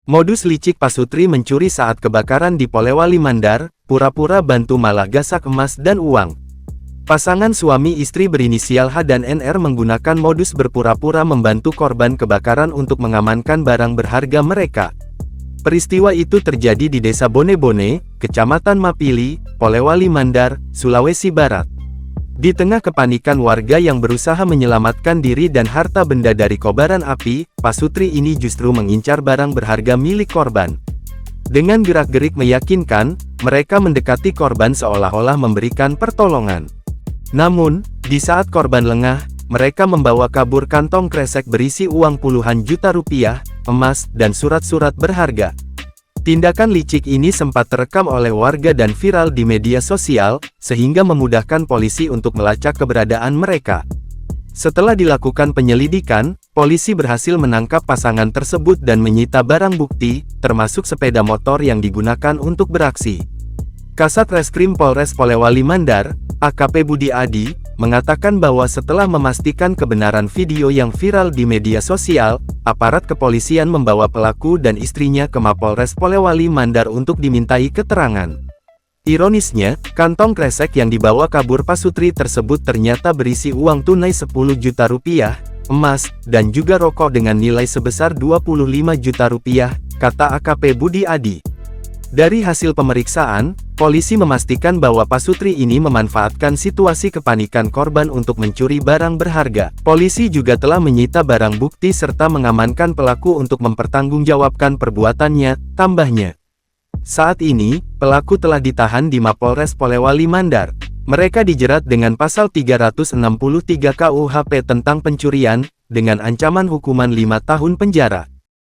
Modus licik Pasutri mencuri saat kebakaran di Polewali Mandar, pura-pura bantu malah gasak emas dan uang. Pasangan suami istri berinisial H dan NR menggunakan modus berpura-pura membantu korban kebakaran untuk mengamankan barang berharga mereka. Peristiwa itu terjadi di Desa Bone-Bone, Kecamatan Mapili, Polewali Mandar, Sulawesi Barat. Di tengah kepanikan warga yang berusaha menyelamatkan diri dan harta benda dari kobaran api, Pasutri ini justru mengincar barang berharga milik korban. Dengan gerak-gerik meyakinkan, mereka mendekati korban seolah-olah memberikan pertolongan. Namun, di saat korban lengah, mereka membawa kabur kantong kresek berisi uang puluhan juta rupiah, emas, dan surat-surat berharga. Tindakan licik ini sempat terekam oleh warga dan viral di media sosial, sehingga memudahkan polisi untuk melacak keberadaan mereka. Setelah dilakukan penyelidikan, polisi berhasil menangkap pasangan tersebut dan menyita barang bukti, termasuk sepeda motor yang digunakan untuk beraksi. Kasat Reskrim Polres Polewali Mandar, AKP Budi Adi, mengatakan bahwa setelah memastikan kebenaran video yang viral di media sosial, aparat kepolisian membawa pelaku dan istrinya ke Mapolres Polewali Mandar untuk dimintai keterangan. Ironisnya, kantong kresek yang dibawa kabur Pasutri tersebut ternyata berisi uang tunai 10 juta rupiah, emas, dan juga rokok dengan nilai sebesar 25 juta rupiah, kata AKP Budi Adi. Dari hasil pemeriksaan, polisi memastikan bahwa Pasutri ini memanfaatkan situasi kepanikan korban untuk mencuri barang berharga. Polisi juga telah menyita barang bukti serta mengamankan pelaku untuk mempertanggungjawabkan perbuatannya, tambahnya. Saat ini, pelaku telah ditahan di Mapolres Polewali Mandar. Mereka dijerat dengan pasal 363 KUHP tentang pencurian, dengan ancaman hukuman 5 tahun penjara.